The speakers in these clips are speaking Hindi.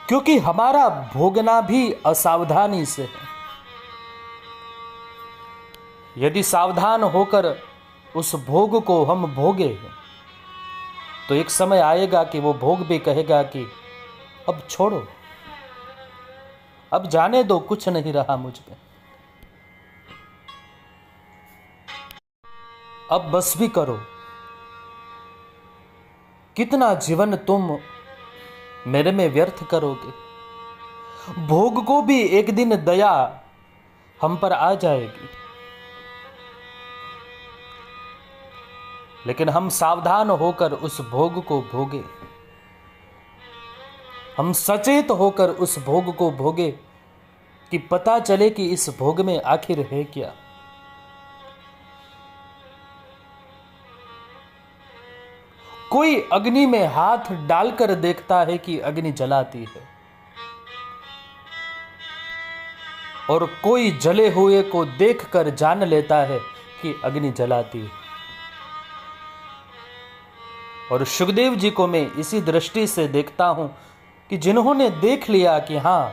क्योंकि हमारा भोगना भी असावधानी से है। यदि सावधान होकर उस भोग को हम भोगे तो एक समय आएगा कि वो भोग भी कहेगा कि अब छोड़ो, अब जाने दो, कुछ नहीं रहा मुझ पे, अब बस भी करो। कितना जीवन तुम मेरे में व्यर्थ करोगे। भोग को भी एक दिन दया हम पर आ जाएगी, लेकिन हम सावधान होकर उस भोग को भोगे, हम सचेत होकर उस भोग को भोगे कि पता चले कि इस भोग में आखिर है क्या। कोई अग्नि में हाथ डालकर देखता है कि अग्नि जलाती है, और कोई जले हुए को देखकर जान लेता है कि अग्नि जलाती है। और सुखदेव जी को मैं इसी दृष्टि से देखता हूं कि जिन्होंने देख लिया कि हां,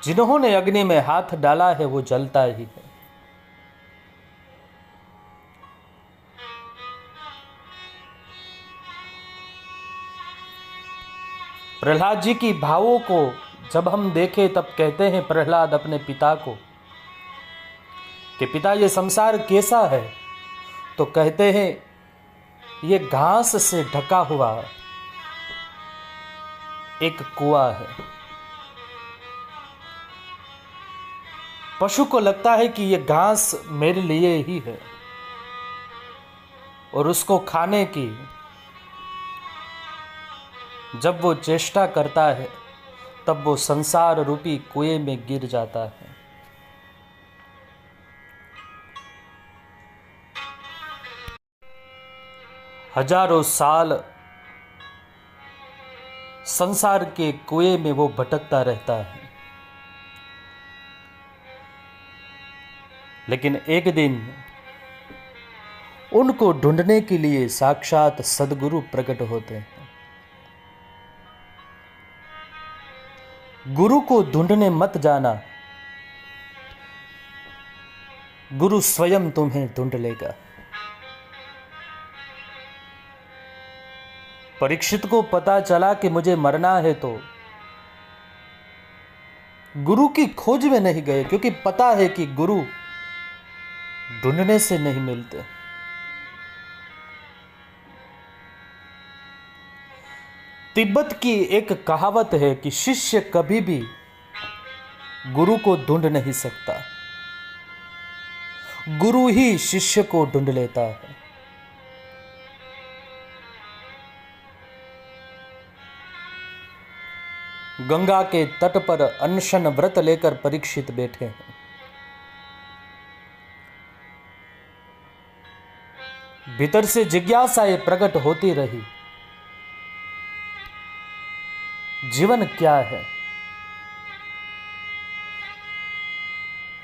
जिन्होंने अग्नि में हाथ डाला है वो जलता ही है। प्रहलाद जी की भावों को जब हम देखें तब कहते हैं प्रहलाद अपने पिता को कि पिता ये संसार कैसा है, तो कहते हैं ये घास से ढका हुआ एक कुआं है। पशु को लगता है कि ये घास मेरे लिए ही है, और उसको खाने की जब वो चेष्टा करता है तब वो संसार रूपी कुएं में गिर जाता है। हजारों साल संसार के कुएं में वो भटकता रहता है, लेकिन एक दिन उनको ढूंढने के लिए साक्षात सद्गुरु प्रकट होते हैं। गुरु को ढूंढने मत जाना, गुरु स्वयं तुम्हें ढूंढ लेगा। परीक्षित को पता चला कि मुझे मरना है, तो गुरु की खोज में नहीं गए, क्योंकि पता है कि गुरु ढूंढने से नहीं मिलते। तिब्बत की एक कहावत है कि शिष्य कभी भी गुरु को ढूंढ नहीं सकता, गुरु ही शिष्य को ढूंढ लेता है। गंगा के तट पर अनशन व्रत लेकर परीक्षित बैठे हैं। भीतर से जिज्ञासाएं प्रकट होती रही, जीवन क्या है।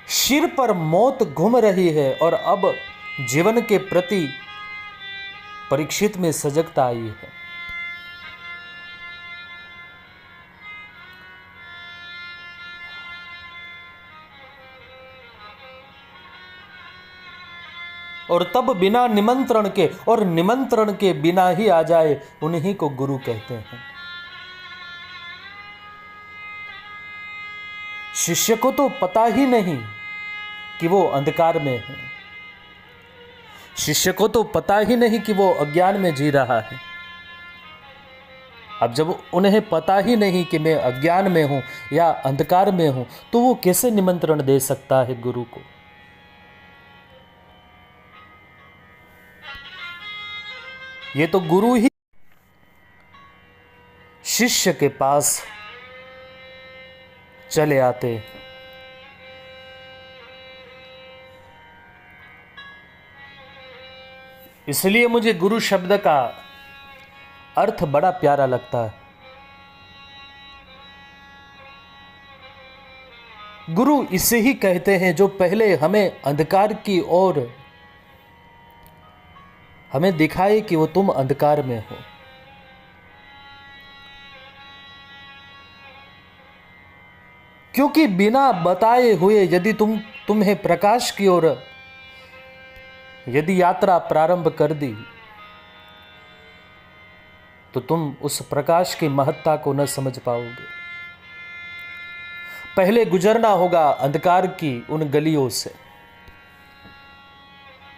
सिर पर मौत घूम रही है और अब जीवन के प्रति परीक्षित में सजगता आई है। और तब बिना निमंत्रण के और निमंत्रण के बिना ही आ जाए, उन्हीं को गुरु कहते हैं। शिष्य को तो पता ही नहीं कि वो अंधकार में है, शिष्य को तो पता ही नहीं कि वो अज्ञान में जी रहा है। अब जब उन्हें पता ही नहीं कि मैं अज्ञान में हूं या अंधकार में हूं, तो वो कैसे निमंत्रण दे सकता है गुरु को। ये तो गुरु ही शिष्य के पास चले आते। इसलिए मुझे गुरु शब्द का अर्थ बड़ा प्यारा लगता है। गुरु इसे ही कहते हैं जो पहले हमें अंधकार की ओर हमें दिखाए कि वो तुम अंधकार में हो, क्योंकि बिना बताए हुए यदि तुम्हें प्रकाश की ओर यदि यात्रा प्रारंभ कर दी तो तुम उस प्रकाश की महत्ता को न समझ पाओगे। पहले गुजरना होगा अंधकार की उन गलियों से,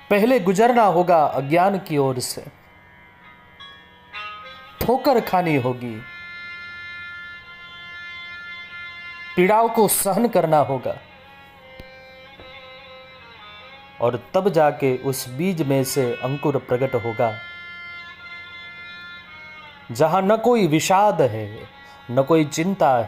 पहले गुजरना होगा अज्ञान की ओर से, ठोकर खानी होगी, पीड़ाओं को सहन करना होगा, और तब जाके उस बीज में से अंकुर प्रकट होगा, जहां न कोई विषाद है, न कोई चिंता है,